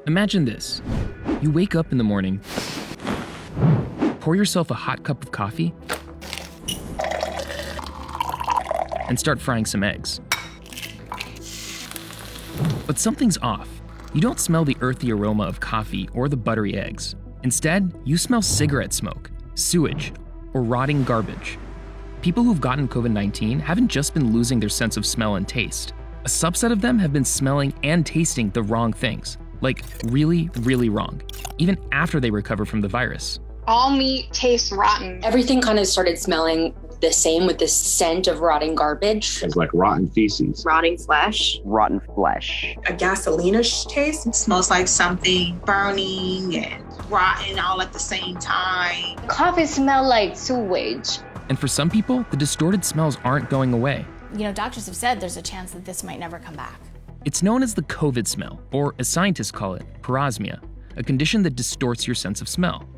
Imagine this. You wake up in the morning, pour yourself a hot cup of coffee, and start frying some eggs. But something's off. You don't smell the earthy aroma of coffee or the buttery eggs. Instead, you smell cigarette smoke, sewage, or rotting garbage. People who've gotten COVID-19 haven't just been losing their sense of smell and taste. A subset of them have been smelling and tasting the wrong things, like really, really wrong, even after they recover from the virus. All meat tastes rotten. Everything kind of started smelling the same with this scent of rotting garbage. It's like rotten feces. Rotting flesh. Rotten flesh. A gasolina-ish taste. It smells like something burning and rotten all at the same time. Coffee smells like sewage. And for some people, the distorted smells aren't going away. You know, doctors have said there's a chance that this might never come back. It's known as the COVID smell, or as scientists call it, parosmia, a condition that distorts your sense of smell.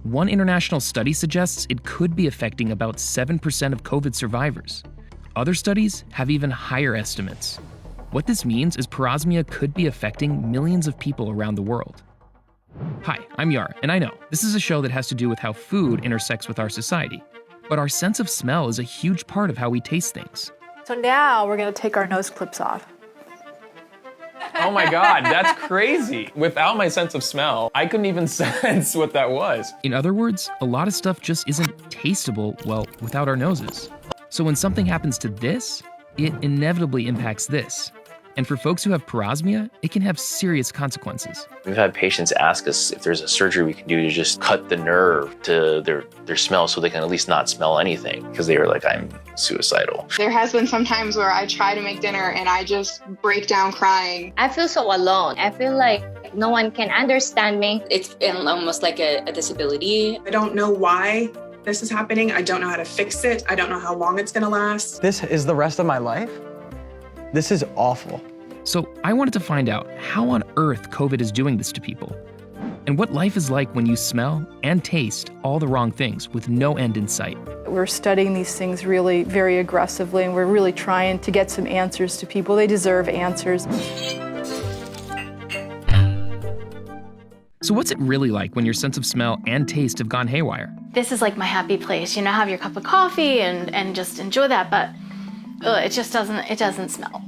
One international study suggests it could be affecting about 7% of COVID survivors. Other studies have even higher estimates. What this means is parosmia could be affecting millions of people around the world. Hi, I'm Yara, and I know this is a show that has to do with how food intersects with our society. But our sense of smell is a huge part of how we taste things. So now we're going to take our nose clips off. Oh my God, that's crazy. Without my sense of smell, I couldn't even sense what that was. In other words, a lot of stuff just isn't tasteable, well, without our noses. So when something happens to this, it inevitably impacts this. And for folks who have parosmia, it can have serious consequences. We've had patients ask us if there's a surgery we can do to just cut the nerve to their smell so they can at least not smell anything, because they were like, I'm suicidal. There has been some times where I try to make dinner and I just break down crying. I feel so alone. I feel like no one can understand me. It's almost like a disability. I don't know why this is happening. I don't know how to fix it. I don't know how long it's going to last. This is the rest of my life? This is awful. So I wanted to find out how on earth COVID is doing this to people, and what life is like when you smell and taste all the wrong things with no end in sight. We're studying these things really very aggressively, and we're really trying to get some answers to people. They deserve answers. So what's it really like when your sense of smell and taste have gone haywire? This is like my happy place. You know, have your cup of coffee and just enjoy that, but it just doesn't smell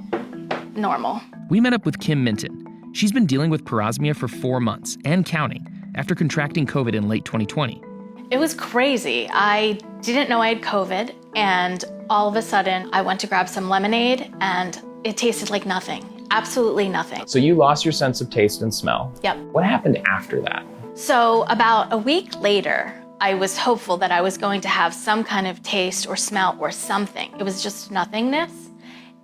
normal. We met up with Kim Minton. She's been dealing with parosmia for 4 months and counting after contracting COVID in late 2020. It was crazy. I didn't know I had COVID, and all of a sudden I went to grab some lemonade and it tasted like nothing, absolutely nothing. So you lost your sense of taste and smell. Yep. What happened after that? So about a week later, I was hopeful that I was going to have some kind of taste or smell or something. It was just nothingness.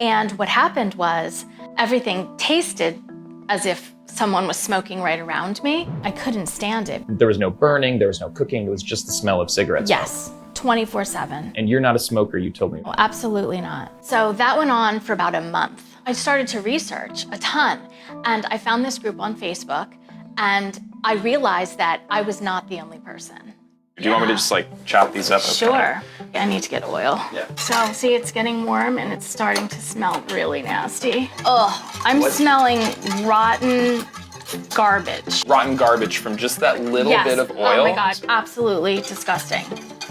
And what happened was everything tasted as if someone was smoking right around me. I couldn't stand it. There was no burning, there was no cooking, it was just the smell of cigarettes. Yes, 24/7. And you're not a smoker, you told me. Well, absolutely not. So that went on for about a month. I started to research a ton, and I found this group on Facebook, and I realized that I was not the only person. Do you want me to just like chop these up? Sure. I need to get oil. Yeah. So see, it's getting warm and it's starting to smell really nasty. Ugh, I'm smelling rotten garbage. Rotten garbage from just that little bit of oil? Oh my God, absolutely disgusting.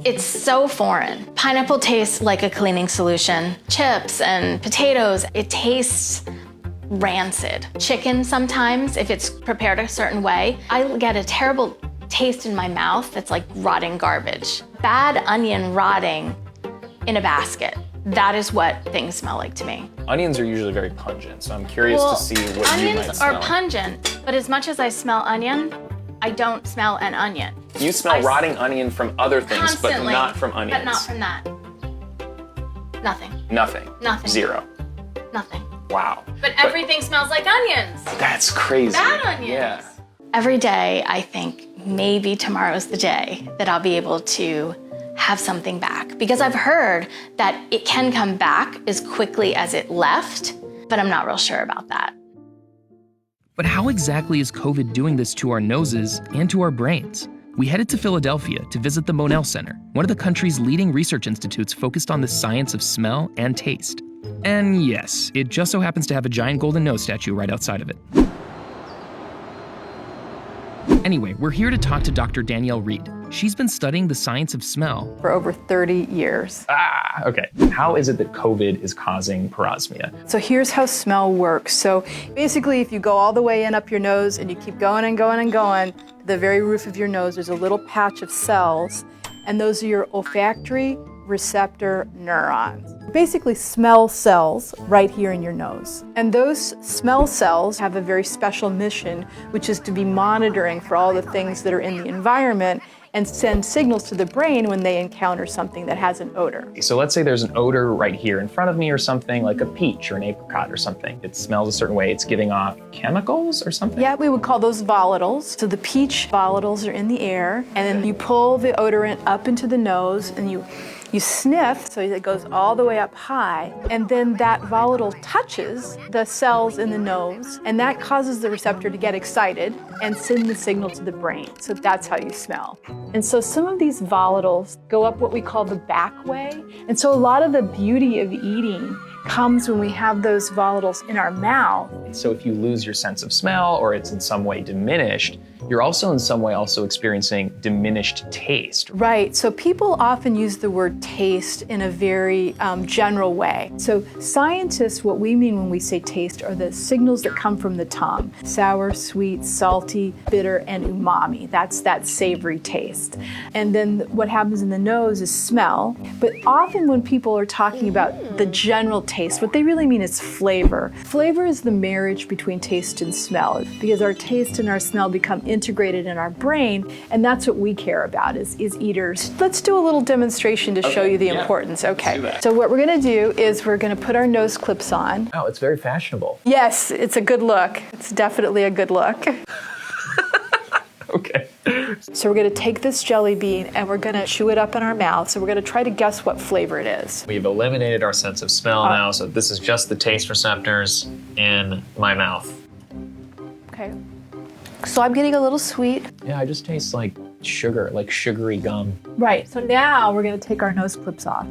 It's so foreign. Pineapple tastes like a cleaning solution. Chips and potatoes, it tastes rancid. Chicken sometimes, if it's prepared a certain way, I get a terrible taste in my mouth that's like rotting garbage. Bad onion rotting in a basket. That is what things smell like to me. Onions are usually very pungent, so I'm curious to see what you might onions smell. are pungent, but as much as I smell onion, I don't smell an onion. You smell rotting onion from other things, Constantly, but not from onions. But not from that. Nothing. Nothing. Nothing. Zero. Nothing. Wow. But everything smells like onions. That's crazy. Bad onions. Yeah. Every day, I think maybe tomorrow's the day that I'll be able to have something back. Because I've heard that it can come back as quickly as it left, but I'm not real sure about that. But how exactly is COVID doing this to our noses and to our brains? We headed to Philadelphia to visit the Monel Center, one of the country's leading research institutes focused on the science of smell and taste. And yes, it just so happens to have a giant golden nose statue right outside of it. Anyway, we're here to talk to Dr. Danielle Reed. She's been studying the science of smell For over 30 years. Okay. How is it that COVID is causing parosmia? So here's how smell works. So basically, if you go all the way in up your nose and you keep going and going and going, to the very roof of your nose, there's a little patch of cells, and those are your olfactory receptor neurons. Basically smell cells right here in your nose. And those smell cells have a very special mission, which is to be monitoring for all the things that are in the environment and send signals to the brain when they encounter something that has an odor. So let's say there's an odor right here in front of me or something, like a peach or an apricot or something. It smells a certain way. It's giving off chemicals or something? Yeah, we would call those volatiles. So the peach volatiles are in the air, and then you pull the odorant up into the nose and you sniff, so it goes all the way up high, and then that volatile touches the cells in the nose, and that causes the receptor to get excited and send the signal to the brain. So that's how you smell. And so some of these volatiles go up what we call the back way. And so a lot of the beauty of eating comes when we have those volatiles in our mouth. So if you lose your sense of smell or it's in some way diminished, you're also in some way also experiencing diminished taste. Right, so people often use the word taste in a very general way. So scientists, what we mean when we say taste are the signals that come from the tongue. Sour, sweet, salty, bitter, and umami. That's that savory taste. And then what happens in the nose is smell. But often when people are talking about the general taste, what they really mean is flavor. Flavor is the marriage between taste and smell, because our taste and our smell become integrated in our brain, and that's what we care about is eaters. Let's do a little demonstration to show you the importance. Okay, so what we're gonna do is we're gonna put our nose clips on. Oh, it's very fashionable. Yes, it's a good look. It's definitely a good look. Okay. So we're gonna take this jelly bean and we're gonna chew it up in our mouth. So we're gonna try to guess what flavor it is. We've eliminated our sense of smell now, so this is just the taste receptors in my mouth. Okay. So I'm getting a little sweet. Yeah, I just taste like sugar, like sugary gum. Right, so now we're gonna take our nose clips off.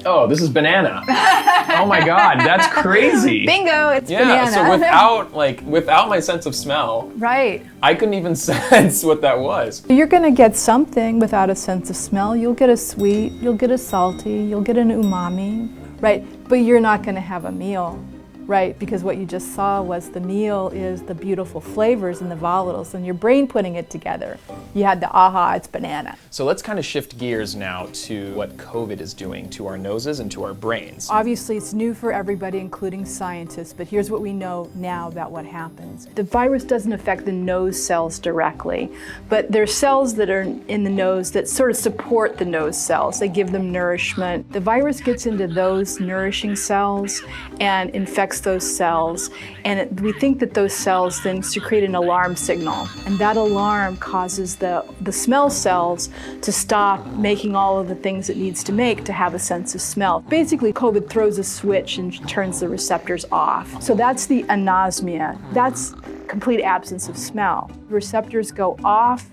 Oh, this is banana. Oh my God, that's crazy. Bingo, it's banana. banana. So without my sense of smell, right, I couldn't even sense what that was. you're gonna get something without a sense of smell. You'll get a sweet, you'll get a salty, you'll get an umami, right? But you're not gonna have a meal. Right, because what you just saw was the meal is the beautiful flavors and the volatiles and your brain putting it together. You had the aha, it's banana. So let's kind of shift gears now to what COVID is doing to our noses and to our brains. Obviously it's new for everybody, including scientists, but here's what we know now about what happens. The virus doesn't affect the nose cells directly, but there's cells that are in the nose that sort of support the nose cells. They give them nourishment. The virus gets into those nourishing cells and infects those cells, and we think that those cells then secrete an alarm signal, and that alarm causes the smell cells to stop making all of the things it needs to make to have a sense of smell. Basically, COVID throws a switch and turns the receptors off. So that's the anosmia. That's complete absence of smell. The receptors go off,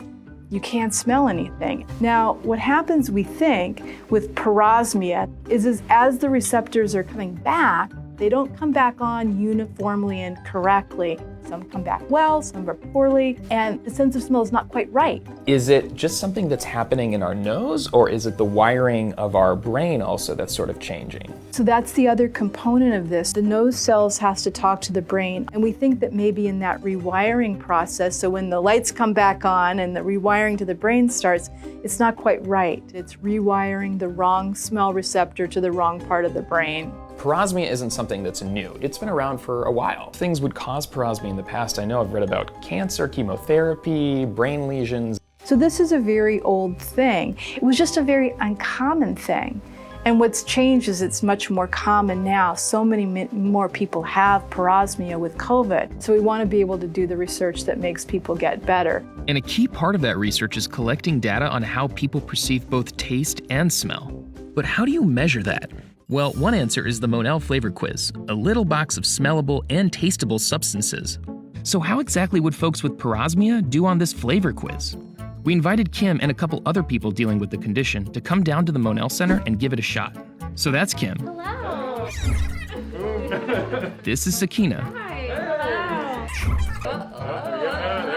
you can't smell anything. Now, what happens, we think, with parosmia is as the receptors are coming back, they don't come back on uniformly and correctly. Some come back well, some are poorly, and the sense of smell is not quite right. Is it just something that's happening in our nose, or is it the wiring of our brain also that's sort of changing? So that's the other component of this. The nose cells has to talk to the brain, and we think that maybe in that rewiring process, so when the lights come back on and the rewiring to the brain starts, it's not quite right. It's rewiring the wrong smell receptor to the wrong part of the brain. Parosmia isn't something that's new. It's been around for a while. Things would cause parosmia in the past. I know I've read about cancer, chemotherapy, brain lesions. So this is a very old thing. It was just a very uncommon thing. And what's changed is it's much more common now. So many more people have parosmia with COVID. So we want to be able to do the research that makes people get better. And a key part of that research is collecting data on how people perceive both taste and smell. But how do you measure that? Well, one answer is the Monel flavor quiz, a little box of smellable and tasteable substances. So how exactly would folks with parosmia do on this flavor quiz? We invited Kim and a couple other people dealing with the condition to come down to the Monel Center and give it a shot. So that's Kim. Hello. This is Sakina. Hi. Hello.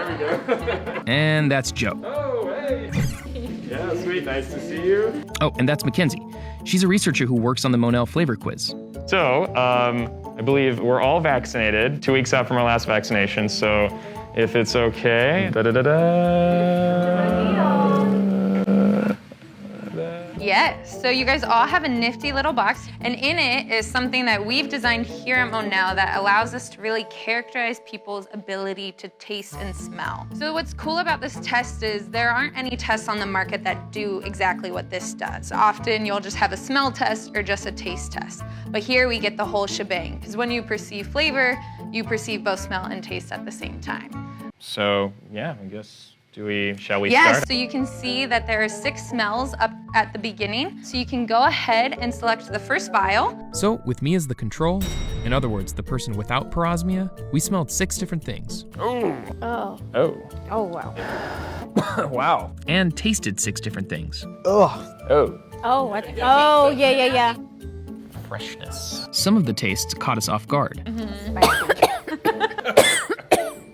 And that's Joe. Oh, hey. Yeah, sweet. Nice to see you. Oh, and that's Mackenzie. She's a researcher who works on the Monel flavor quiz. So, I believe we're all vaccinated, 2 weeks out from our last vaccination, so if it's okay. Yes, so you guys all have a nifty little box, and in it is something that we've designed here at Monel that allows us to really characterize people's ability to taste and smell. So what's cool about this test is there aren't any tests on the market that do exactly what this does. Often you'll just have a smell test or just a taste test, but here we get the whole shebang, because when you perceive flavor, you perceive both smell and taste at the same time. So, yeah, I guess. Shall we Yes, start? so you can see that there are 6 smells up at the beginning. So you can go ahead and select the first vial. So, with me as the control, in other words, the person without parosmia, we smelled 6 different things. Oh. Oh. Oh. Oh, wow. Wow. And tasted 6 different things. Ugh. Oh. Oh, what? Oh, yeah. Freshness. Some of the tastes caught us off guard.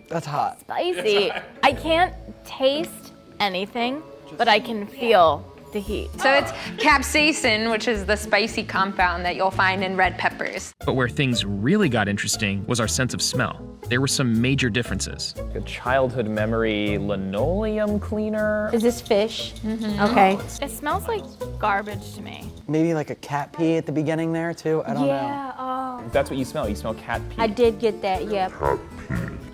That's hot. Spicy. I can't taste anything, but I can feel the heat. So it's capsaicin, which is the spicy compound that you'll find in red peppers. But where things really got interesting was our sense of smell. There were some major differences. A childhood memory linoleum cleaner. Is this fish? Okay. It smells like garbage to me. Maybe like a cat pee at the beginning there too. I don't know. Yeah, oh. That's what you smell. You smell cat pee. I did get that, yeah.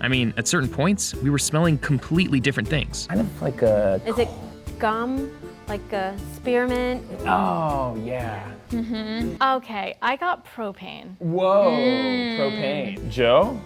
I mean, at certain points, we were smelling completely different things. Kind of like a... Is it gum? Like a spearmint? Oh, yeah. Okay, I got propane. Whoa, propane. Joe?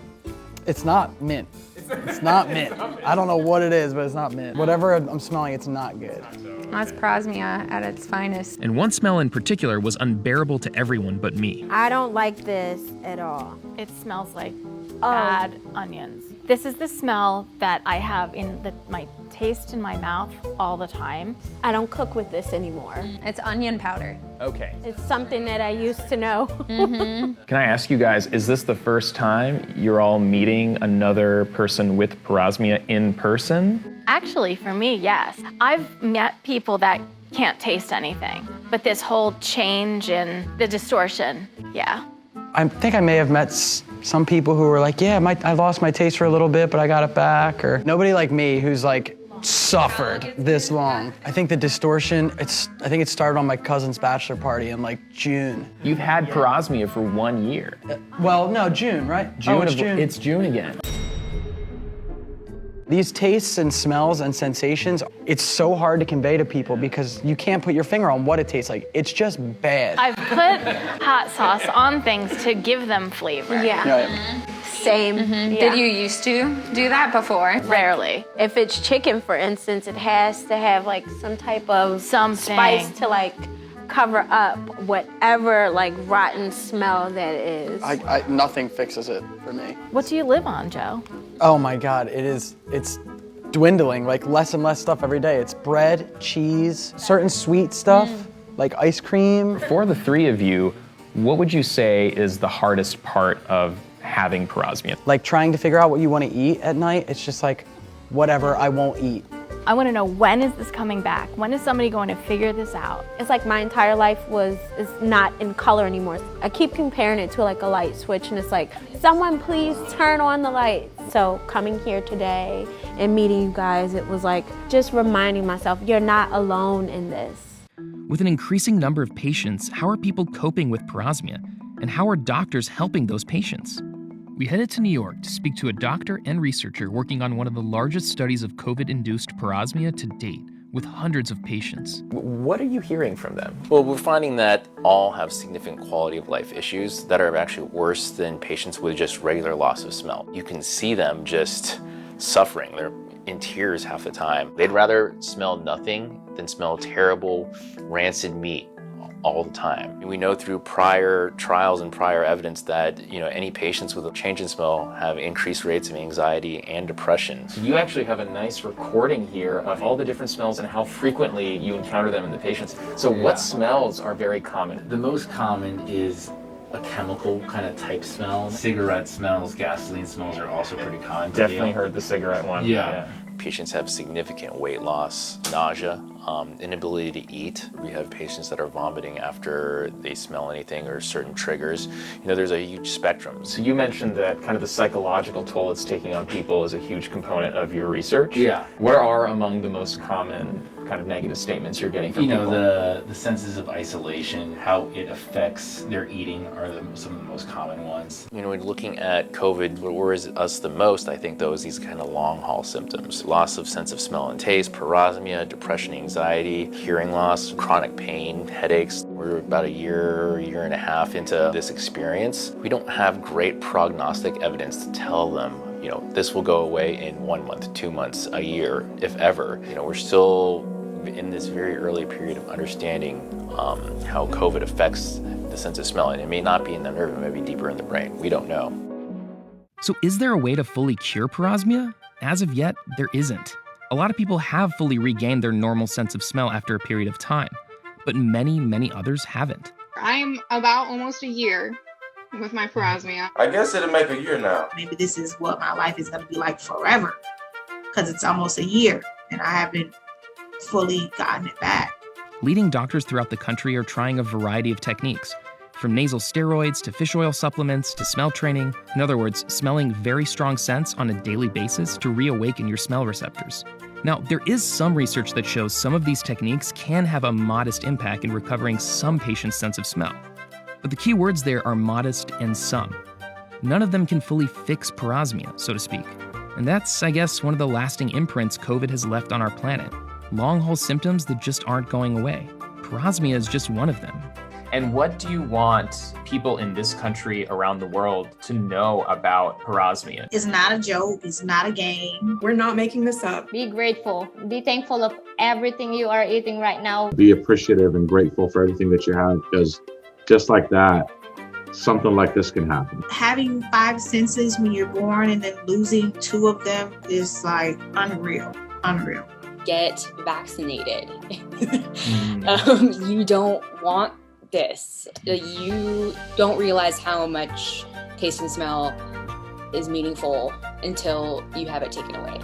It's not mint. It's not mint. I don't know what it is, but it's not mint. Whatever I'm smelling, it's not good. That's parosmia at its finest. And one smell in particular was unbearable to everyone but me. I don't like this at all. It smells like bad onions. This is the smell that I have in my taste in my mouth all the time. I don't cook with this anymore. It's onion powder. Okay. It's something that I used to know. Can I ask you guys, is this the first time you're all meeting another person with parosmia in person? Actually, for me, yes. I've met people that can't taste anything, but this whole change in the distortion, yeah. I think I may have met some people who were like, yeah, I lost my taste for a little bit, but I got it back. Or nobody like me who's like suffered this long. I think the distortion, I think it started on my cousin's bachelor party in like June. You've had parosmia for 1 year. Well, no, June, right? June it's June. It's June again. These tastes and smells and sensations, it's so hard to convey to people because you can't put your finger on what it tastes like. It's just bad. I've put hot sauce on things to give them flavor. Yeah. Same. Yeah. Did you used to do that before? Rarely. If it's chicken, for instance, it has to have like some type of spice to like cover up whatever like rotten smell that is. Nothing fixes it for me. What do you live on, Joe? Oh my God, it's dwindling, like less and less stuff every day. It's bread, cheese, certain sweet stuff, like ice cream. For the 3 of you, what would you say is the hardest part of having parosmia? Like trying to figure out what you want to eat at night, it's just like, whatever, I won't eat. I want to know, when is this coming back? When is somebody going to figure this out? It's like my entire life is not in color anymore. I keep comparing it to like a light switch, and it's like, someone please turn on the light. So coming here today and meeting you guys, it was like just reminding myself, you're not alone in this. With an increasing number of patients, how are people coping with parosmia? And how are doctors helping those patients? We headed to New York to speak to a doctor and researcher working on one of the largest studies of COVID-induced parosmia to date, with hundreds of patients. What are you hearing from them? Well, we're finding that all have significant quality of life issues that are actually worse than patients with just regular loss of smell. You can see them just suffering. They're in tears half the time. They'd rather smell nothing than smell terrible, rancid meat all the time. We know through prior trials and prior evidence that any patients with a change in smell have increased rates of anxiety and depression. So you actually have a nice recording here of all the different smells and how frequently you encounter them in the patients. So what smells are very common? The most common is a chemical kind of type smell. Cigarette smells, gasoline smells are also pretty common. Definitely heard the cigarette one. Yeah. Patients have significant weight loss, nausea, inability to eat. We have patients that are vomiting after they smell anything or certain triggers. There's a huge spectrum. So you mentioned that kind of the psychological toll it's taking on people is a huge component of your research. Yeah. What are among the most common kind of negative statements you're getting from people? The senses of isolation, how it affects their eating are some of the most common ones. When looking at COVID, what worries us the most, I think, though, is these kind of long haul symptoms. Loss of sense of smell and taste, parosmia, depression, anxiety, hearing loss, chronic pain, headaches. We're about a year and a half into this experience. We don't have great prognostic evidence to tell them, this will go away in 1 month, 2 months, a year, if ever. We're still in this very early period of understanding how COVID affects the sense of smell. And it may not be in the nerve, it may be deeper in the brain. We don't know. So is there a way to fully cure parosmia? As of yet, there isn't. A lot of people have fully regained their normal sense of smell after a period of time, but many, many others haven't. I'm about almost a year with my parosmia. I guess it'll make a year now. Maybe this is what my life is going to be like forever, because it's almost a year and I haven't fully gotten it back. Leading doctors throughout the country are trying a variety of techniques, from nasal steroids to fish oil supplements to smell training. In other words, smelling very strong scents on a daily basis to reawaken your smell receptors. Now, there is some research that shows some of these techniques can have a modest impact in recovering some patients' sense of smell. But the key words there are modest and some. None of them can fully fix parosmia, so to speak. And that's, I guess, one of the lasting imprints COVID has left on our planet. Long-haul symptoms that just aren't going away. Parosmia is just one of them. And what do you want people in this country, around the world, to know about parosmia? It's not a joke. It's not a game. We're not making this up. Be grateful. Be thankful of everything you are eating right now. Be appreciative and grateful for everything that you have, because just like that, something like this can happen. Having 5 senses when you're born and then losing 2 of them is like unreal. Get vaccinated. You don't want this. You don't realize how much taste and smell is meaningful until you have it taken away.